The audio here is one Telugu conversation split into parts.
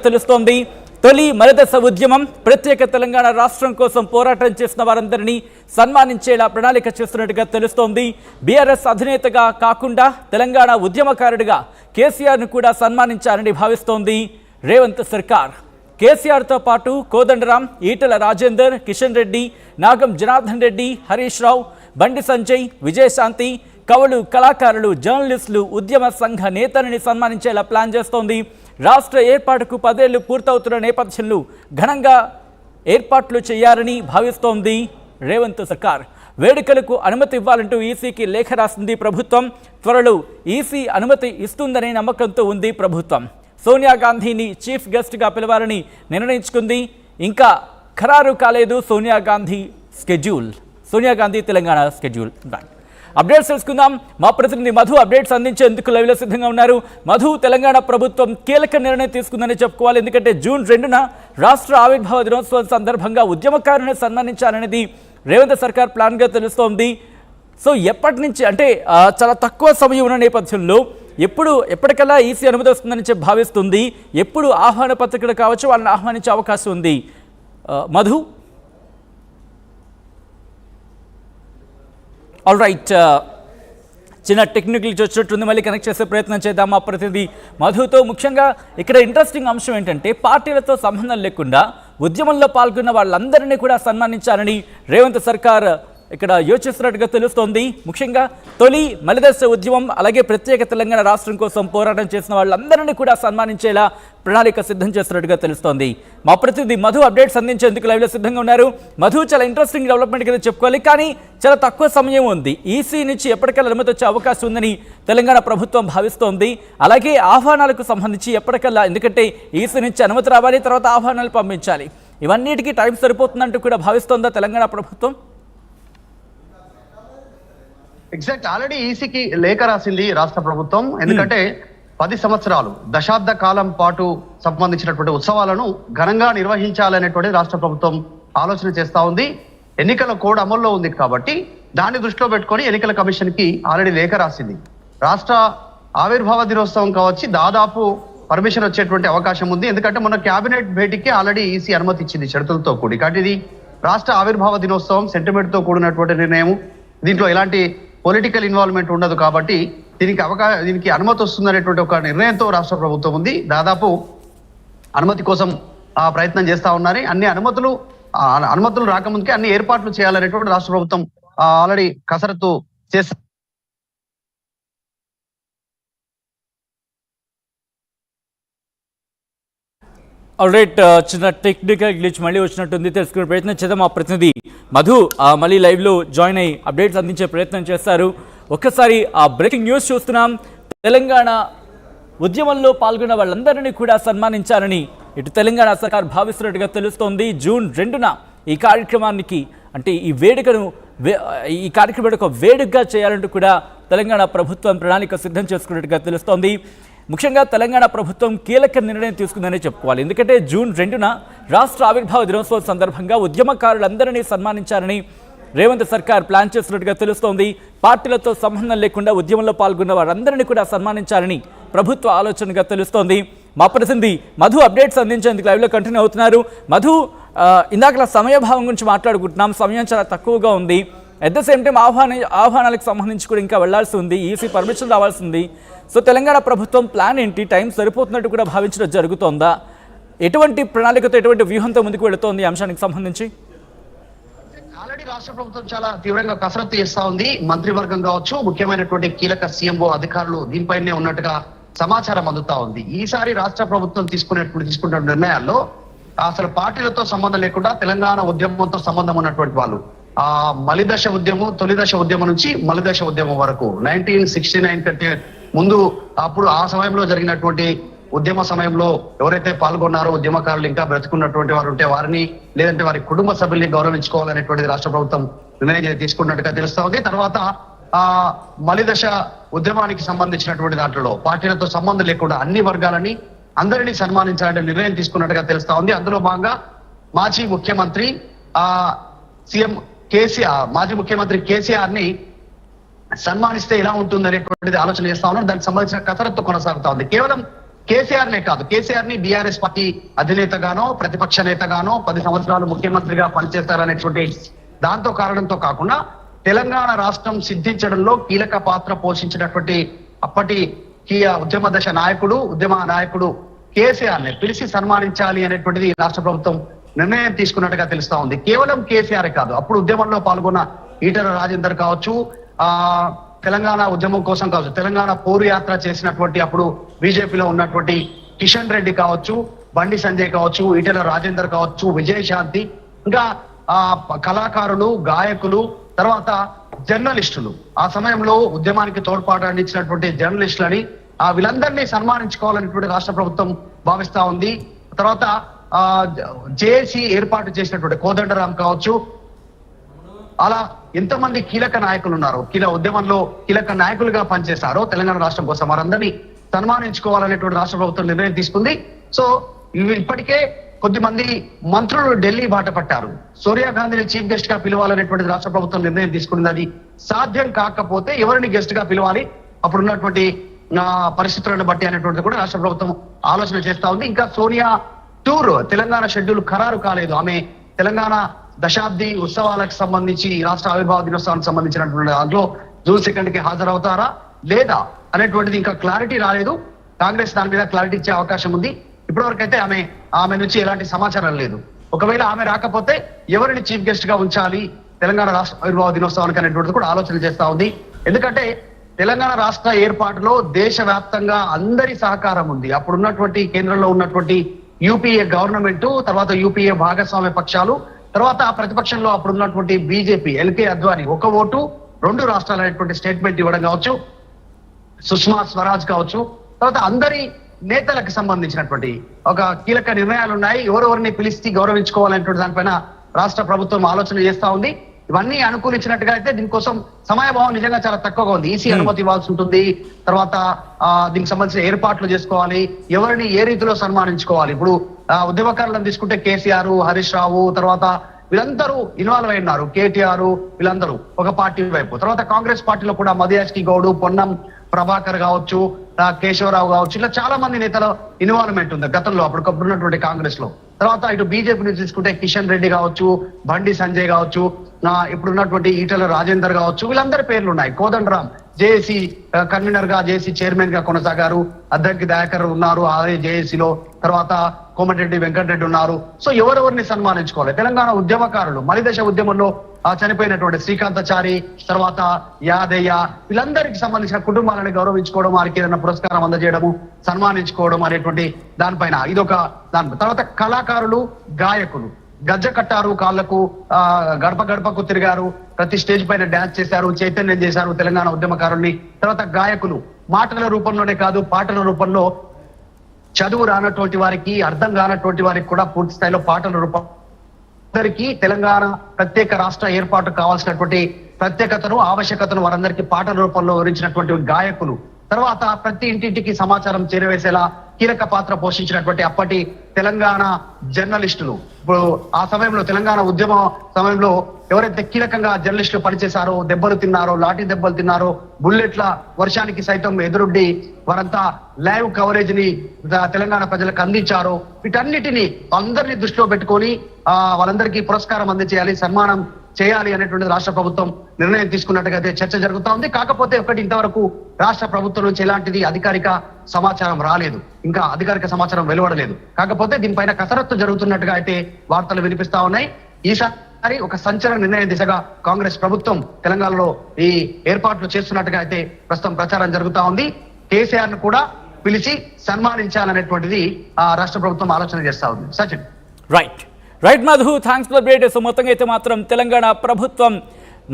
తెలుస్తోంది. తొలి మలిదశ ఉద్యమం ప్రత్యేక తెలంగాణ రాష్ట్రం కోసం పోరాటం చేసిన వారందరినీ సన్మానించేలా ప్రణాళిక చేస్తున్నట్టుగా తెలుస్తోంది. బీఆర్ఎస్ అధినేతగా కాకుండా తెలంగాణ ఉద్యమకారుడిగా కేసీఆర్ను కూడా సన్మానించాలని భావిస్తోంది రేవంత్ సర్కార్. కేసీఆర్తో పాటు కోదండరాం, ఈటెల రాజేందర్, కిషన్ రెడ్డి, నాగం జనార్దన్ రెడ్డి, హరీష్ రావు, బండి సంజయ్, విజయశాంతి, కవులు, కళాకారులు, జర్నలిస్టులు, ఉద్యమ సంఘ నేతలని సన్మానించేలా ప్లాన్ చేస్తోంది. రాష్ట్ర ఏర్పాటుకు 10 ఏళ్లు పూర్తవుతున్న నేపథ్యంలో ఘనంగా ఏర్పాట్లు చేయాలని భావిస్తోంది రేవంత్ సర్కార్. వేడుకలకు అనుమతి ఇవ్వాలంటూ ఈసీకి లేఖ రాసింది ప్రభుత్వం. త్వరలో ఈసీ అనుమతి ఇస్తుందనే నమ్మకంతో ఉంది ప్రభుత్వం. సోనియా గాంధీని చీఫ్ గెస్ట్గా పిలవాలని నిర్ణయించుకుంది. ఇంకా ఖరారు కాలేదు సోనియా గాంధీ తెలంగాణ స్కెడ్యూల్. అప్డేట్స్ తెలుసుకుందాం. మా ప్రతినిధి మధు అప్డేట్స్ అందించేందుకు లైవ్లో సిద్ధంగా ఉన్నారు. మధు, తెలంగాణ ప్రభుత్వం కీలక నిర్ణయం తీసుకుందని చెప్పుకోవాలి. ఎందుకంటే జూన్ 2న రాష్ట్ర ఆవిర్భావ దినోత్సవం సందర్భంగా ఉద్యమకారుని సన్మానించాలనేది రేవంత్ సర్కార్ ప్లాన్గా తెలుస్తోంది. సో ఎప్పటి నుంచి అంటే చాలా తక్కువ సమయం ఉన్న నేపథ్యంలో ఎప్పటికల్లా ఈసీ అనుమతి వస్తుందని చెప్పి భావిస్తుంది. ఎప్పుడు ఆహ్వాన పత్రికలు కావచ్చు వాళ్ళని ఆహ్వానించే అవకాశం ఉంది మధు? ఆల్ రైట్, చిన్న టెక్నికల్ వచ్చినట్టుంది, మళ్ళీ కనెక్ట్ చేసే ప్రయత్నం చేద్దాం మా ప్రతినిధి మధుతో. ముఖ్యంగా ఇక్కడ ఇంట్రెస్టింగ్ అంశం ఏంటంటే పార్టీలతో సంబంధం లేకుండా ఉద్యమంలో పాల్గొన్న వాళ్ళందరినీ కూడా సన్మానించాలని రేవంత్ సర్కార్ ఇక్కడ యోచిస్తున్నట్టుగా తెలుస్తోంది. ముఖ్యంగా తొలి మలిదశ ఉద్యమం అలాగే ప్రత్యేక తెలంగాణ రాష్ట్రం కోసం పోరాటం చేసిన వాళ్ళందరినీ కూడా సన్మానించేలా ప్రణాళిక సిద్ధం చేస్తున్నట్టుగా తెలుస్తోంది. మా ప్రతినిధి మధు అప్డేట్స్ అందించేందుకు లైవ్లో సిద్ధంగా ఉన్నారు. మధు, చాలా ఇంట్రెస్టింగ్ డెవలప్మెంట్ కింద చెప్పుకోవాలి, కానీ చాలా తక్కువ సమయం ఉంది. ఈసీ నుంచి ఎప్పటికల్లా అనుమతి వచ్చే అవకాశం ఉందని తెలంగాణ ప్రభుత్వం భావిస్తోంది. అలాగే ఆహ్వానాలకు సంబంధించి ఎప్పటికల్లా, ఎందుకంటే ఈసీ నుంచి అనుమతి రావాలి, తర్వాత ఆహ్వానాలు పంపించాలి, ఇవన్నిటికీ టైం సరిపోతుందంటూ కూడా భావిస్తోందా తెలంగాణ ప్రభుత్వం? ఎగ్జాక్ట్, ఆల్రెడీ ఈసీకి లేఖ రాసింది రాష్ట్ర ప్రభుత్వం. ఎందుకంటే 10 సంవత్సరాలు దశాబ్ద కాలం పాటు సంబంధించినటువంటి ఉత్సవాలను ఘనంగా నిర్వహించాలనేటువంటి రాష్ట్ర ప్రభుత్వం ఆలోచన చేస్తా ఉంది. ఎన్నికల కోడ్ అమల్లో ఉంది కాబట్టి దాన్ని దృష్టిలో పెట్టుకొని ఎన్నికల కమిషన్ కి ఆల్రెడీ లేఖ రాసింది. రాష్ట్ర ఆవిర్భావ దినోత్సవం కావచ్చు దాదాపు పర్మిషన్ వచ్చేటువంటి అవకాశం ఉంది. ఎందుకంటే మొన్న క్యాబినెట్ భేటీకి ఆల్రెడీ ఈసీ అనుమతి ఇచ్చింది షరతులతో కూడి. కాబట్టి ఇది రాష్ట్ర ఆవిర్భావ దినోత్సవం సెంటిమెంట్ తో కూడినటువంటి నిర్ణయం. దీంట్లో ఎలాంటి పొలిటికల్ ఇన్వాల్వ్మెంట్ ఉండదు కాబట్టి దీనికి అనుమతి వస్తుందనేటువంటి ఒక నిర్ణయంతో రాష్ట్ర ప్రభుత్వం ఉంది. దాదాపు అనుమతి కోసం ప్రయత్నం చేస్తా ఉన్నారు. అన్ని అనుమతులు రాకముందుకే అన్ని ఏర్పాట్లు చేయాలనేటువంటి రాష్ట్ర ప్రభుత్వం ఆల్రెడీ కసరత్తు చేస్తా. ఆల్రైట్, చిన్న టెక్నికల్ గ్లిచ్ మళ్ళీ వచ్చినట్టుంది, తెలుసుకునే ప్రయత్నం చేద్దాం. మా ప్రతినిధి మధు మళ్ళీ లైవ్లో జాయిన్ అయ్యి అప్డేట్స్ అందించే ప్రయత్నం చేస్తారు. ఒక్కసారి ఆ బ్రేకింగ్ న్యూస్ చూస్తున్నాం. తెలంగాణ ఉద్యమంలో పాల్గొన్న వాళ్ళందరినీ కూడా సన్మానించాలని ఇటు తెలంగాణ సర్కార్ భావిస్తున్నట్టుగా తెలుస్తోంది. జూన్ 2న ఈ కార్యక్రమానికి, అంటే ఈ కార్యక్రమాన్ని ఒక వేడుకగా చేయాలంటూ కూడా తెలంగాణ ప్రభుత్వం ప్రణాళిక సిద్ధం చేసుకున్నట్టుగా తెలుస్తోంది. ముఖ్యంగా తెలంగాణ ప్రభుత్వం కీలక నిర్ణయం తీసుకుందనే చెప్పుకోవాలి. ఎందుకంటే జూన్ 2న రాష్ట్ర ఆవిర్భావ దినోత్సవం సందర్భంగా ఉద్యమకారులందరినీ సన్మానించాలని రేవంత్ సర్కార్ ప్లాన్ చేస్తున్నట్టుగా తెలుస్తోంది. పార్టీలతో సంబంధం లేకుండా ఉద్యమంలో పాల్గొన్న వారందరినీ కూడా సన్మానించాలని ప్రభుత్వ ఆలోచనగా తెలుస్తోంది. మా ప్రతినిధి మధు అప్డేట్స్ అందించేందుకు లైవ్లో కంటిన్యూ అవుతున్నారు. మధు, ఇందాక సమయభావం గురించి మాట్లాడుకుంటున్నాం, సమయం చాలా తక్కువగా ఉంది. అట్ ద సేమ్ టైం ఆహ్వానాలకు సంబంధించి కూడా ఇంకా వెళ్లాల్సి ఉంది, ఈసీ పర్మిషన్ రావాల్సి ఉంది. సో తెలంగాణ ప్రభుత్వం ప్లాన్ ఏంటి? టైం సరిపోతున్నట్టు కూడా భావించడం జరుగుతోందా? ఎటువంటి ప్రణాళికతో, ఎటువంటి వ్యూహంతో ముందుకు వెళుతోంది ఈ అంశానికి సంబంధించి? ఆల్రెడీ రాష్ట్ర ప్రభుత్వం చాలా తీవ్రంగా కసరత్తు చేస్తా ఉంది. మంత్రివర్గం కావచ్చు, ముఖ్యమైనటువంటి కీలక సీఎంఓ అధికారులు దీనిపైనే ఉన్నట్టుగా సమాచారం అందుతా ఉంది. ఈసారి రాష్ట్ర ప్రభుత్వం తీసుకున్న నిర్ణయాల్లో అసలు పార్టీలతో సంబంధం లేకుండా తెలంగాణ ఉద్యమంతో సంబంధం ఉన్నటువంటి వాళ్ళు, మలిదశ ఉద్యమం, తొలిదశ ఉద్యమం నుంచి మలిదశ ఉద్యమం వరకు 1969 కంటే ముందు అప్పుడు ఆ సమయంలో జరిగినటువంటి ఉద్యమ సమయంలో ఎవరైతే పాల్గొన్నారో ఉద్యమకారులు ఇంకా బ్రతుకున్నటువంటి వారు ఉంటే వారిని, లేదంటే వారి కుటుంబ సభ్యుల్ని గౌరవించుకోవాలనేటువంటిది రాష్ట్ర ప్రభుత్వం నిర్ణయం తీసుకున్నట్టుగా తెలుస్తా ఉంది. తర్వాత మలిదశ ఉద్యమానికి సంబంధించినటువంటి దాంట్లో పార్టీలతో సంబంధం లేకుండా అన్ని వర్గాలని అందరినీ సన్మానించాలంటే నిర్ణయం తీసుకున్నట్టుగా తెలుస్తా ఉంది. అందులో భాగంగా మాజీ ముఖ్యమంత్రి మాజీ ముఖ్యమంత్రి కేసీఆర్ ని సన్మానిస్తే ఎలా ఉంటుంది అనేటువంటిది ఆలోచన చేస్తా ఉన్నారు. దానికి సంబంధించిన కసరత్తు కొనసాగుతా ఉంది. కేవలం కేసీఆర్ నే కాదు, కేసీఆర్ ని బీఆర్ఎస్ పార్టీ అధినేతగానో ప్రతిపక్ష నేతగానో 10 సంవత్సరాలు ముఖ్యమంత్రిగా పనిచేస్తారనేటువంటి దాంతో కారణంతో కాకుండా తెలంగాణ రాష్ట్రం సిద్ధించడంలో కీలక పాత్ర పోషించినటువంటి అప్పటి ఉద్యమ నాయకుడు కేసీఆర్ ని పిలిచి సన్మానించాలి అనేటువంటిది రాష్ట్ర ప్రభుత్వం నిర్ణయం తీసుకున్నట్టుగా తెలుస్తా ఉంది. కేవలం కేసీఆర్ కాదు, అప్పుడు ఉద్యమంలో పాల్గొన్న ఈటల రాజేందర్ కావచ్చు, తెలంగాణ ఉద్యమం కోసం కావచ్చు, తెలంగాణ పోరు యాత్ర చేసినటువంటి అప్పుడు బీజేపీలో ఉన్నటువంటి కిషన్ రెడ్డి కావచ్చు, బండి సంజయ్ కావచ్చు, ఈటల రాజేందర్ కావచ్చు, విజయశాంతి, ఇంకా కళాకారులు, గాయకులు, తర్వాత జర్నలిస్టులు, ఆ సమయంలో ఉద్యమానికి తోడ్పాటు అందించినటువంటి జర్నలిస్టులని వీళ్ళందరినీ సన్మానించుకోవాలనేటువంటి రాష్ట్ర ప్రభుత్వం భావిస్తా ఉంది. తర్వాత జేఏసీ ఏర్పాటు చేసినటువంటి కోదండరాం కావచ్చు, అలా ఎంతమంది కీలక నాయకులు ఉన్నారు, ఉద్యమంలో కీలక నాయకులుగా పనిచేశారో తెలంగాణ రాష్ట్రం కోసం వారందరినీ సన్మానించుకోవాలనేటువంటి రాష్ట్ర ప్రభుత్వం నిర్ణయం తీసుకుంది. సో ఇప్పటికే కొద్దిమంది మంత్రులు ఢిల్లీ బాట పట్టారు. సోనియా గాంధీని చీఫ్ గెస్ట్ గా పిలవాలనేటువంటి రాష్ట్ర ప్రభుత్వం నిర్ణయం తీసుకున్నది. అది సాధ్యం కాకపోతే ఎవరిని గెస్ట్ గా పిలవాలి అప్పుడున్నటువంటి పరిస్థితులను బట్టి అనేటువంటిది కూడా రాష్ట్ర ప్రభుత్వం ఆలోచన చేస్తా ఉంది. ఇంకా సోనియా టూర్ తెలంగాణ షెడ్యూల్ ఖరారు కాలేదు. ఆమె తెలంగాణ దశాబ్ది ఉత్సవాలకు సంబంధించి రాష్ట్ర ఆవిర్భావ దినోత్సవానికి సంబంధించినటువంటి దాంట్లో జూన్ 2 కి హాజరవుతారా లేదా అనేటువంటిది ఇంకా క్లారిటీ రాలేదు. కాంగ్రెస్ దాని మీద క్లారిటీ ఇచ్చే అవకాశం ఉంది. ఇప్పటివరకు అయితే ఆమె నుంచి ఎలాంటి సమాచారం లేదు. ఒకవేళ ఆమె రాకపోతే ఎవరిని చీఫ్ గెస్ట్ గా ఉంచాలి తెలంగాణ రాష్ట్ర ఆవిర్భావ దినోత్సవానికి అనేటువంటిది కూడా ఆలోచన చేస్తా ఉంది. ఎందుకంటే తెలంగాణ రాష్ట్ర ఏర్పాటులో దేశవ్యాప్తంగా అందరి సహకారం ఉంది. అప్పుడున్నటువంటి కేంద్రంలో ఉన్నటువంటి యూపీఏ గవర్నమెంట్, తర్వాత యూపీఏ భాగస్వామ్య పక్షాలు, తర్వాత ప్రతిపక్షంలో అప్పుడున్నటువంటి బీజేపీ, ఎల్కే అద్వానీ 1 ఓటు 2 రాష్ట్రాలు అనేటువంటి స్టేట్మెంట్ ఇవ్వడం కావచ్చు, సుష్మా స్వరాజ్ కావచ్చు, తర్వాత అందరి నేతలకు సంబంధించినటువంటి ఒక కీలక నిర్ణయాలు ఉన్నాయి. ఎవరెవరిని పిలిచి గౌరవించుకోవాలనేటువంటి దానిపైన రాష్ట్ర ప్రభుత్వం ఆలోచన చేస్తా ఉంది. ఇవన్నీ అనుకూలించినట్టుగా అయితే దీనికోసం సమయభావం నిజంగా చాలా తక్కువగా ఉంది. ఈసీ అనుమతి ఇవ్వాల్సి ఉంటుంది. తర్వాత దీనికి సంబంధించిన ఏర్పాట్లు చేసుకోవాలి, ఎవరిని ఏ రీతిలో సన్మానించుకోవాలి. ఇప్పుడు ఉద్యమకారులను తీసుకుంటే కేసీఆర్, హరీష్ రావు, తర్వాత వీళ్ళందరూ ఇన్వాల్వ్ అయినారు. కేటీఆర్ వీళ్ళందరూ ఒక పార్టీ వైపు, తర్వాత కాంగ్రెస్ పార్టీలో కూడా మధుయాష్కి గౌడ్, పొన్నం ప్రభాకర్ కావచ్చు, కేశవరావు కావచ్చు, ఇలా చాలా మంది నేతల ఇన్వాల్వ్మెంట్ ఉంది గతంలో అప్పటికప్పుడు ఉన్నటువంటి కాంగ్రెస్ లో. తర్వాత ఇటు బీజేపీ నుంచి తీసుకుంటే కిషన్ రెడ్డి కావచ్చు, బండి సంజయ్ కావచ్చు, ఇప్పుడున్నటువంటి ఈటల రాజేందర్ కావచ్చు, వీళ్ళందరి పేర్లు ఉన్నాయి. కోదండరాం జేఏసీ కన్వీనర్ గా, జేఏసీ చైర్మన్ గా కొనసాగారు. అద్దంకి దయాకర్ ఉన్నారు అదే జేఏసీలో. తర్వాత కోమటిరెడ్డి వెంకటరెడ్డి ఉన్నారు. సో ఎవరెవరిని సన్మానించుకోవాలి? తెలంగాణ ఉద్యమకారులు, మలిదశ ఉద్యమంలో చనిపోయినటువంటి శ్రీకాంతాచారి, తర్వాత యాదయ్య, వీళ్ళందరికి సంబంధించిన కుటుంబాలను గౌరవించుకోవడం, వారికి ఏదైనా పురస్కారం అందజేయడము, సన్మానించుకోవడం అనేటువంటి దానిపైన ఇదొక దాని. తర్వాత కళాకారులు, గాయకులు గజ్జ కట్టారు, కాళ్లకు గడప గడపకు తిరిగారు, ప్రతి స్టేజ్ పైన డాన్స్ చేశారు, చైతన్యం చేశారు తెలంగాణ ఉద్యమకారుల్ని. తర్వాత గాయకులు మాటల రూపంలోనే కాదు, పాటల రూపంలో చదువు రానటువంటి వారికి, అర్థం కానటువంటి వారికి కూడా పూర్తి స్థాయిలో పాటల రూపం అందరికీ తెలంగాణ ప్రత్యేక రాష్ట్ర ఏర్పాటు కావాల్సినటువంటి ప్రత్యేకతను, ఆవశ్యకతను వారందరికీ పాటల రూపంలో వివరించినటువంటి గాయకులు. తర్వాత ప్రతి ఇంటింటికి సమాచారం చేరవేసేలా కీలక పాత్ర పోషించినటువంటి అప్పటి తెలంగాణ జర్నలిస్టులు. ఇప్పుడు ఆ సమయంలో తెలంగాణ ఉద్యమ సమయంలో ఎవరైతే కీలకంగా జర్నలిస్టులు పనిచేశారో, దెబ్బలు తిన్నారో, లాఠీ దెబ్బలు తిన్నారో, బుల్లెట్ల వర్షానికి సైతం ఎదురుడ్డి వారంతా లైవ్ కవరేజ్ ని తెలంగాణ ప్రజలకు అందించారో, వీటన్నిటిని అందరినీ దృష్టిలో పెట్టుకొని వాళ్ళందరికీ పురస్కారం అందజేయాలి, సన్మానం చేయాలి అనేటువంటి రాష్ట్ర ప్రభుత్వం నిర్ణయం తీసుకున్నట్టుగా అయితే చర్చ జరుగుతా ఉంది. కాకపోతే ఒకటి, ఇంతవరకు రాష్ట్ర ప్రభుత్వం నుంచి ఎలాంటిది అధికారిక సమాచారం రాలేదు, ఇంకా అధికారిక సమాచారం వెలువడలేదు. కాకపోతే దీనిపైన కసరత్తు జరుగుతున్నట్టుగా అయితే వార్తలు వినిపిస్తా ఉన్నాయి. ఈసారి ఒక సంచలన నిర్ణయం దిశగా కాంగ్రెస్ ప్రభుత్వం తెలంగాణలో ఈ ఏర్పాట్లు చేస్తున్నట్టుగా అయితే ప్రస్తుతం ప్రచారం జరుగుతా ఉంది. కేసీఆర్ ను కూడా పిలిచి సన్మానించాలనేటువంటిది రాష్ట్ర ప్రభుత్వం ఆలోచన చేస్తా ఉంది. Sachin. Right Madhu, thanks for update. So మొత్తంగా అయితే మాత్రం తెలంగాణ ప్రభుత్వం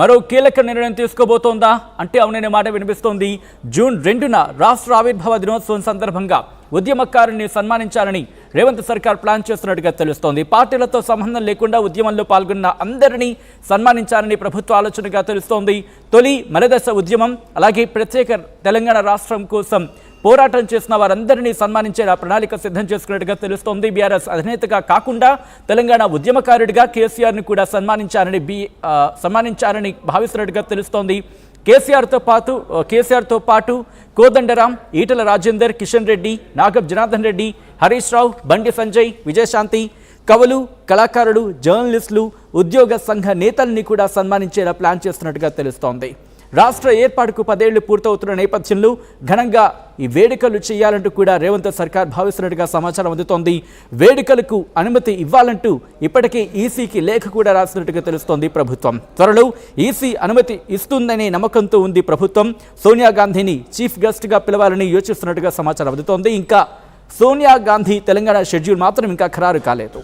మరో కీలక నిర్ణయం తీసుకోబోతోందా అంటే అవుననే మాట వినిపిస్తోంది. జూన్ 2న రాష్ట్ర ఆవిర్భావ దినోత్సవం సందర్భంగా ఉద్యమకారుని సన్మానించాలని రేవంత్ సర్కార్ ప్లాన్ చేస్తున్నట్టుగా తెలుస్తోంది. పార్టీలతో సంబంధం లేకుండా ఉద్యమంలో పాల్గొన్న అందరినీ సన్మానించాలని ప్రభుత్వ ఆలోచనగా తెలుస్తోంది. తొలి మలదశ ఉద్యమం, అలాగే ప్రత్యేక తెలంగాణ రాష్ట్రం కోసం పోరాటం చేసిన వారందరినీ సన్మానించేలా ప్రణాళిక సిద్ధం చేసుకున్నట్టుగా తెలుస్తోంది. బీఆర్ఎస్ అధినేతగా కాకుండా తెలంగాణ ఉద్యమకారుడిగా కేసీఆర్ని కూడా సన్మానించారని భావిస్తున్నట్టుగా తెలుస్తోంది. కేసీఆర్తో పాటు కోదండరాం, ఈటల రాజేందర్, కిషన్ రెడ్డి, నాగబ్ జనార్దన్ రెడ్డి, హరీష్ రావు, బండి సంజయ్, విజయశాంతి, కవులు, కళాకారులు, జర్నలిస్టులు, ఉద్యోగ సంఘ నేతల్ని కూడా సన్మానించేలా ప్లాన్ చేస్తున్నట్టుగా తెలుస్తోంది. రాష్ట్ర ఏర్పాటుకు 10 ఏళ్లు పూర్తవుతున్న నేపథ్యంలో ఘనంగా ఈ వేడుకలు చేయాలంటూ కూడా రేవంత్ సర్కార్ భావిస్తున్నట్టుగా సమాచారం అందుతోంది. వేడుకలకు అనుమతి ఇవ్వాలంటూ ఇప్పటికే ఈసీకి లేఖ కూడా రాసినట్టుగా తెలుస్తోంది ప్రభుత్వం. త్వరలో ఈసీ అనుమతి ఇస్తుందనే నమ్మకంతో ఉంది ప్రభుత్వం. సోనియా గాంధీని చీఫ్ గెస్ట్గా పిలవాలని యోచిస్తున్నట్టుగా సమాచారం అందుతోంది. ఇంకా సోనియా గాంధీ తెలంగాణ షెడ్యూల్ మాత్రం ఇంకా ఖరారు కాలేదు.